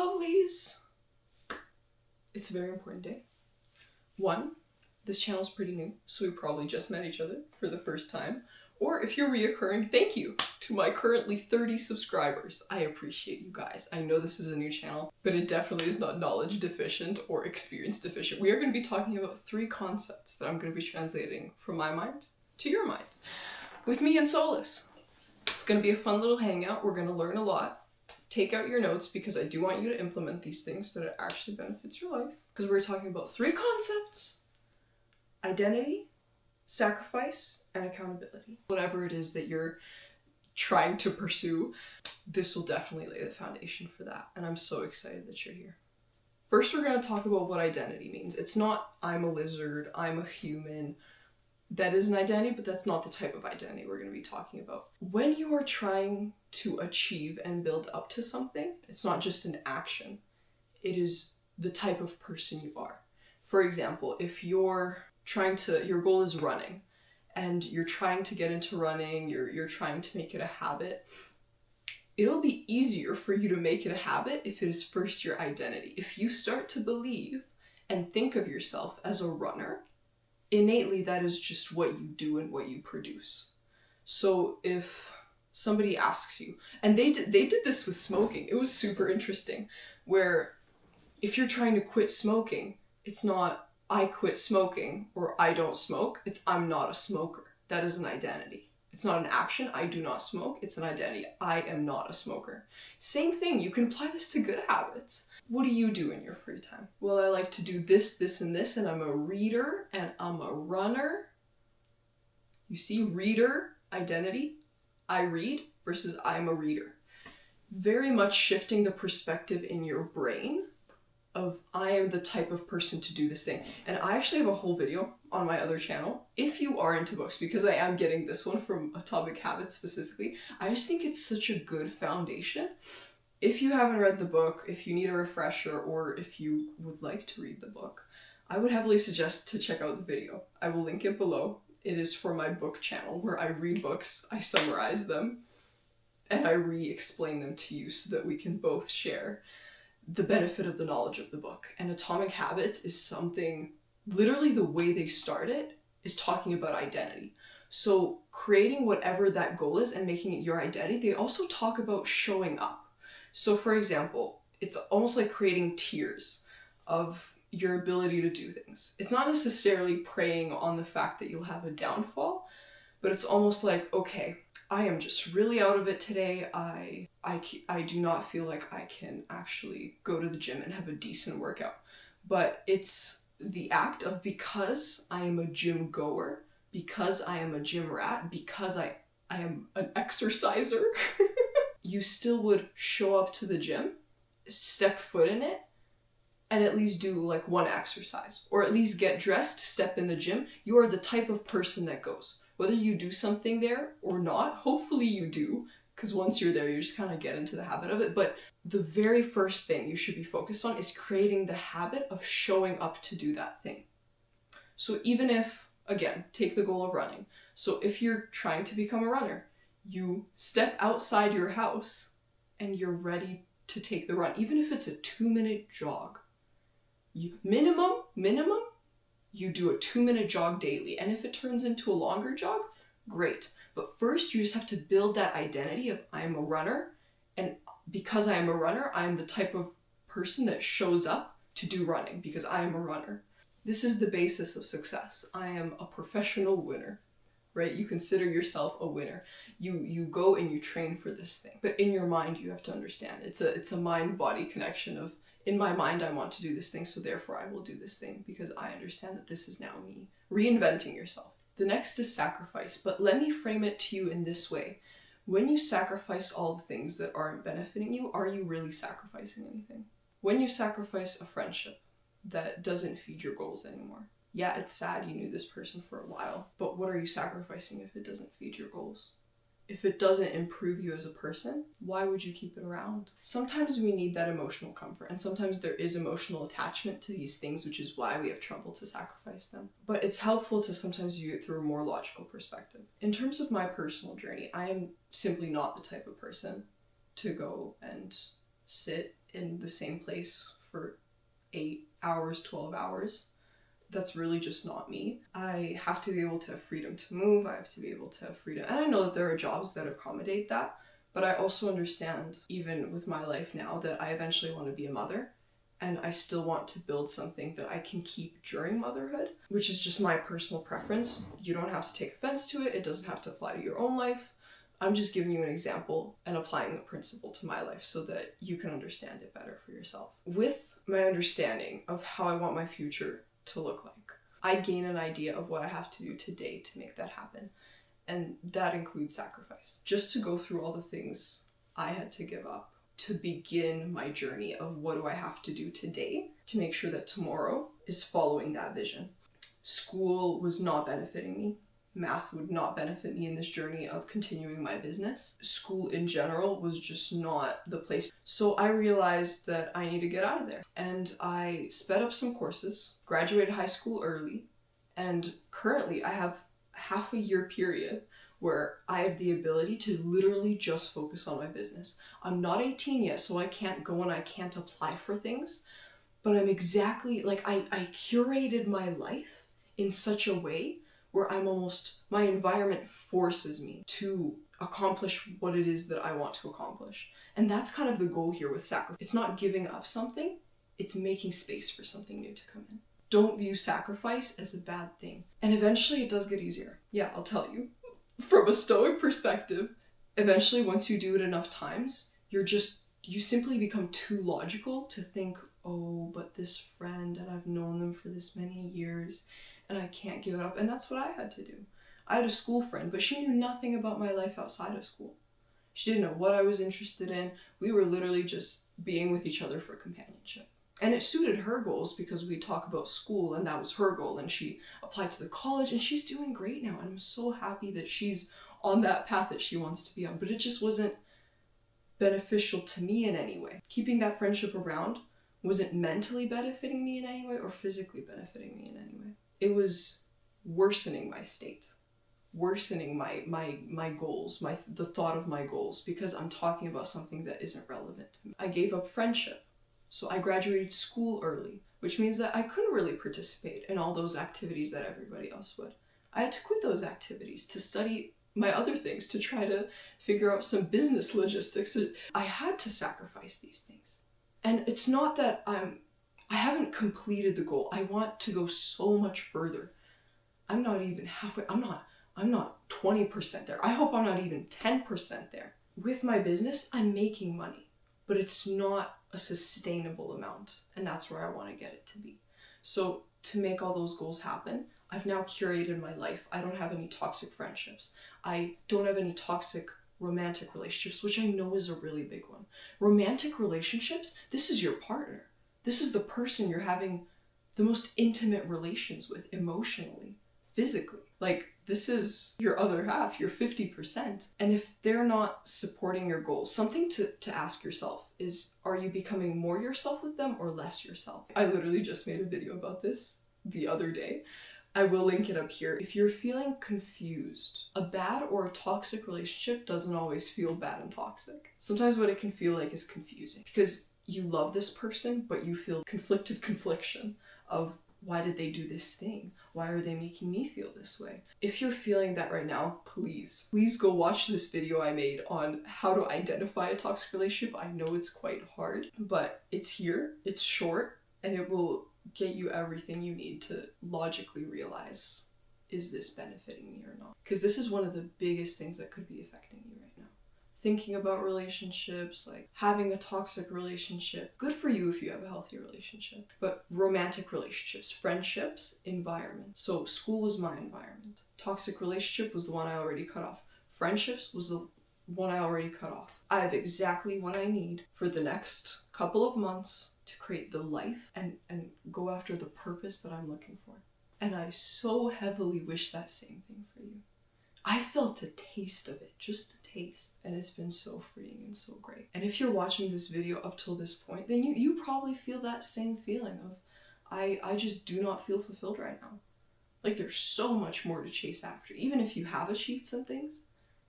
lovelies! It's a very important day. One, this channel's pretty new, so we probably just met each other for the first time. Or if you're reoccurring, thank you to my currently 30 subscribers. I appreciate you guys. I know this is a new channel, but it definitely is not knowledge deficient or experience deficient. We are going to be talking about 3 concepts that I'm going to be translating from my mind to your mind with me and Solus. It's going to be a fun little hangout. We're going to learn a lot. Take out your notes because I do want you to implement these things so that it actually benefits your life. Because we're talking about 3 concepts: identity, sacrifice, and accountability. Whatever it is that you're trying to pursue, this will definitely lay the foundation for that. And I'm so excited that you're here. First, we're going to talk about what identity means. It's not I'm a lizard, I'm a human. That is an identity, but that's not the type of identity we're going to be talking about. When you are trying to achieve and build up to something, it's not just an action. It is the type of person you are. For example, if your goal is running and you're trying to get into running, you're trying to make it a habit, it'll be easier for you to make it a habit if it is first your identity. If you start to believe and think of yourself as a runner, innately that is just what you do and what you produce. So if somebody asks you, and they did this with smoking, it was super interesting, where if you're trying to quit smoking, it's not I quit smoking or I don't smoke, it's I'm not a smoker. That is an identity. It's not an action, I do not smoke, it's an identity, I am not a smoker. Same thing, you can apply this to good habits. What do you do in your free time? Well, I like to do this, this, and this, and I'm a reader, and I'm a runner. You see, reader, identity, I read versus I'm a reader. Very much shifting the perspective in your brain of I am the type of person to do this thing. And I actually have a whole video on my other channel. If you are into books, because I am getting this one from Atomic Habits specifically, I just think it's such a good foundation. If you haven't read the book, if you need a refresher, or if you would like to read the book, I would heavily suggest to check out the video. I will link it below. It is for my book channel where I read books, I summarize them, and I re-explain them to you so that we can both share the benefit of the knowledge of the book. And Atomic Habits is something, literally the way they start it is talking about identity. So creating whatever that goal is and making it your identity, they also talk about showing up. So for example, it's almost like creating tiers of your ability to do things. It's not necessarily preying on the fact that you'll have a downfall, but it's almost like, okay, I am just really out of it today. I do not feel like I can actually go to the gym and have a decent workout. But it's the act of, because I am a gym goer, because I am a gym rat, because I am an exerciser, you still would show up to the gym, step foot in it, and at least do like one exercise, or at least get dressed, step in the gym. You are the type of person that goes. Whether you do something there or not, hopefully you do, because once you're there, you just kind of get into the habit of it. But the very first thing you should be focused on is creating the habit of showing up to do that thing. So even if, again, take the goal of running. So if you're trying to become a runner, you step outside your house and you're ready to take the run. Even if it's a 2-minute jog, minimum, you do a 2-minute jog daily. And if it turns into a longer jog, great. But first you just have to build that identity of I'm a runner. And because I am a runner, I'm the type of person that shows up to do running because I am a runner. This is the basis of success. I am a professional winner, right? You consider yourself a winner. You go and you train for this thing. But in your mind, you have to understand it's a mind-body connection of, in my mind, I want to do this thing, so therefore I will do this thing because I understand that this is now me. Reinventing yourself. The next is sacrifice, but let me frame it to you in this way. When you sacrifice all the things that aren't benefiting you, are you really sacrificing anything? When you sacrifice a friendship that doesn't feed your goals anymore, yeah, it's sad you knew this person for a while, but what are you sacrificing if it doesn't feed your goals? If it doesn't improve you as a person, why would you keep it around? Sometimes we need that emotional comfort, and sometimes there is emotional attachment to these things, which is why we have trouble to sacrifice them. But it's helpful to sometimes view it through a more logical perspective. In terms of my personal journey, I am simply not the type of person to go and sit in the same place for 8 hours, 12 hours. That's really just not me. I have to be able to have freedom to move. I have to be able to have freedom. And I know that there are jobs that accommodate that, but I also understand, even with my life now, that I eventually want to be a mother. And I still want to build something that I can keep during motherhood, which is just my personal preference. You don't have to take offense to it. It doesn't have to apply to your own life. I'm just giving you an example and applying the principle to my life so that you can understand it better for yourself. With my understanding of how I want my future to look like, I gain an idea of what I have to do today to make that happen. And that includes sacrifice. Just to go through all the things I had to give up to begin my journey of what do I have to do today to make sure that tomorrow is following that vision. School was not benefiting me. Math would not benefit me in this journey of continuing my business. School in general was just not the place. So I realized that I need to get out of there. And I sped up some courses, graduated high school early, and currently I have half a year period where I have the ability to literally just focus on my business. I'm not 18 yet, so I can't go and I can't apply for things, but I'm exactly, like I curated my life in such a way where my environment forces me to accomplish what it is that I want to accomplish. And that's kind of the goal here with sacrifice. It's not giving up something, it's making space for something new to come in. Don't view sacrifice as a bad thing. And eventually it does get easier. Yeah, I'll tell you. From a stoic perspective, eventually once you do it enough times, you simply become too logical to think, oh, but this friend, and I've known them for this many years, and I can't give it up. And that's what I had to do. I had a school friend, but she knew nothing about my life outside of school. She didn't know what I was interested in. We were literally just being with each other for companionship. And it suited her goals because we talk about school and that was her goal, and she applied to the college and she's doing great now. And I'm so happy that she's on that path that she wants to be on, but it just wasn't beneficial to me in any way. Keeping that friendship around wasn't mentally benefiting me in any way or physically benefiting me in any way. It was worsening my state, worsening my goals, the thought of my goals, because I'm talking about something that isn't relevant to me. I gave up friendship. So I graduated school early, which means that I couldn't really participate in all those activities that everybody else would. I had to quit those activities to study my other things, to try to figure out some business logistics. I had to sacrifice these things. And it's not that I haven't completed the goal. I want to go so much further. I'm not even halfway. I'm not 20% there. I hope I'm not even 10% there. With my business, I'm making money, but it's not a sustainable amount. And that's where I want to get it to be. So to make all those goals happen, I've now curated my life. I don't have any toxic friendships. I don't have any toxic romantic relationships, which I know is a really big one. Romantic relationships, this is your partner. This is the person you're having the most intimate relations with emotionally, physically. Like, this is your other half, your 50%. And if they're not supporting your goals, something to ask yourself is, are you becoming more yourself with them or less yourself? I literally just made a video about this the other day. I will link it up here. If you're feeling confused, a bad or a toxic relationship doesn't always feel bad and toxic. Sometimes what it can feel like is confusing because you love this person, but you feel confliction of, why did they do this thing? Why are they making me feel this way? If you're feeling that right now, please go watch this video I made on how to identify a toxic relationship. I know it's quite hard, but it's here, it's short, and it will get you everything you need to logically realize, is this benefiting me or not? Because this is one of the biggest things that could be affecting you right now. Thinking about relationships, like having a toxic relationship, good for you if you have a healthy relationship, but romantic relationships, friendships, environment. So school was my environment. Toxic relationship was the one I already cut off. Friendships was the one I already cut off. I have exactly what I need for the next couple of months to create the life and go after the purpose that I'm looking for. And I so heavily wish that same thing for you. I felt a taste of it, just a taste, and it's been so freeing and so great. And if you're watching this video up till this point, then you probably feel that same feeling of, I just do not feel fulfilled right now. Like, there's so much more to chase after. Even if you have achieved some things,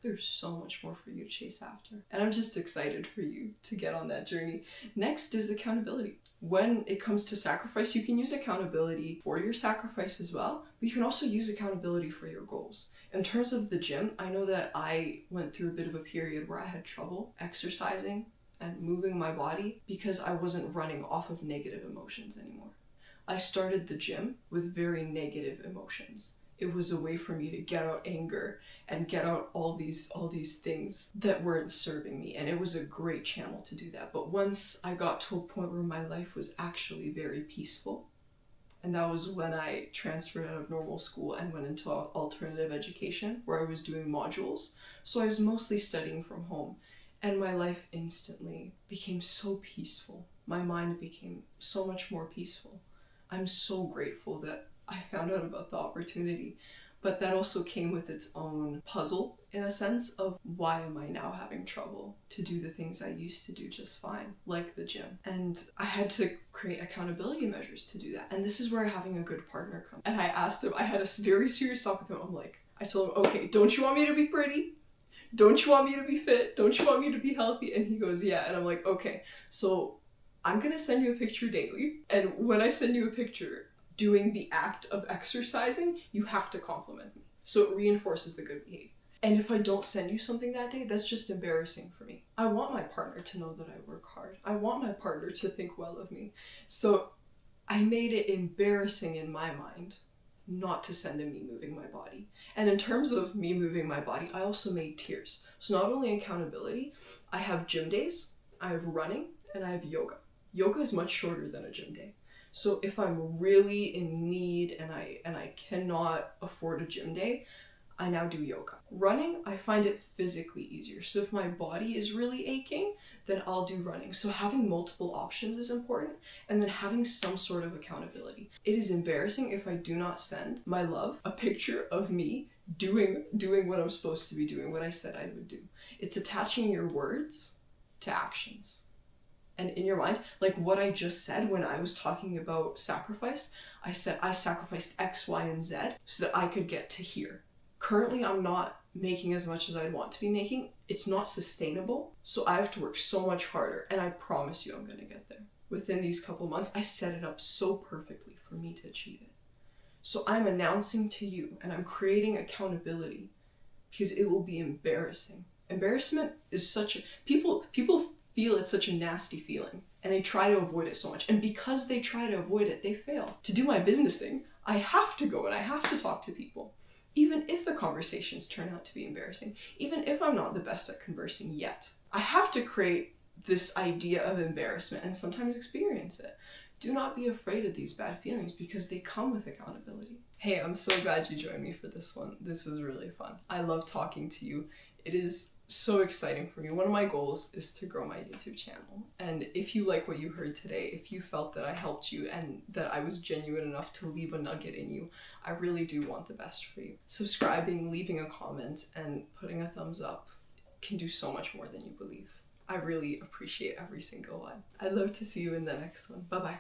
there's so much more for you to chase after. And I'm just excited for you to get on that journey. Next is accountability. When it comes to sacrifice, you can use accountability for your sacrifice as well, but you can also use accountability for your goals. In terms of the gym, I know that I went through a bit of a period where I had trouble exercising and moving my body because I wasn't running off of negative emotions anymore. I started the gym with very negative emotions. It was a way for me to get out anger and get out all these things that weren't serving me. And it was a great channel to do that. But once I got to a point where my life was actually very peaceful, and that was when I transferred out of normal school and went into alternative education where I was doing modules. So I was mostly studying from home, and my life instantly became so peaceful. My mind became so much more peaceful. I'm so grateful that I found out about the opportunity, but that also came with its own puzzle in a sense of why am I now having trouble to do the things I used to do just fine, like the gym. And I had to create accountability measures to do that. And this is where having a good partner comes. And I asked him, I had a very serious talk with him. I told him, okay, don't you want me to be pretty? Don't you want me to be fit? Don't you want me to be healthy? And he goes, yeah. And I'm like, okay, so I'm gonna send you a picture daily. And when I send you a picture, doing the act of exercising, you have to compliment me. So it reinforces the good behavior. And if I don't send you something that day, that's just embarrassing for me. I want my partner to know that I work hard. I want my partner to think well of me. So I made it embarrassing in my mind not to send him me moving my body. And in terms of me moving my body, I also made tiers. So not only accountability, I have gym days, I have running, and I have yoga. Yoga is much shorter than a gym day. So if I'm really in need and I cannot afford a gym day, I now do yoga. Running, I find it physically easier. So if my body is really aching, then I'll do running. So having multiple options is important, and then having some sort of accountability. It is embarrassing if I do not send my love a picture of me doing what I'm supposed to be doing, what I said I would do. It's attaching your words to actions. And in your mind, like what I just said when I was talking about sacrifice, I said I sacrificed X, Y, and Z so that I could get to here. Currently, I'm not making as much as I'd want to be making. It's not sustainable, so I have to work so much harder, and I promise you I'm gonna get there. Within these couple months, I set it up so perfectly for me to achieve it. So I'm announcing to you, and I'm creating accountability, because it will be embarrassing. Embarrassment is such a... People feel it's such a nasty feeling, and they try to avoid it so much. And because they try to avoid it, they fail. To do my business thing, I have to go and I have to talk to people. Even if the conversations turn out to be embarrassing, even if I'm not the best at conversing yet, I have to create this idea of embarrassment and sometimes experience it. Do not be afraid of these bad feelings because they come with accountability. Hey, I'm so glad you joined me for this one. This was really fun. I love talking to you. It is so exciting for me. One of my goals is to grow my YouTube channel. And if you like what you heard today, if you felt that I helped you and that I was genuine enough to leave a nugget in you, I really do want the best for you. Subscribing, leaving a comment, and putting a thumbs up can do so much more than you believe. I really appreciate every single one. I'd love to see you in the next one. Bye-bye.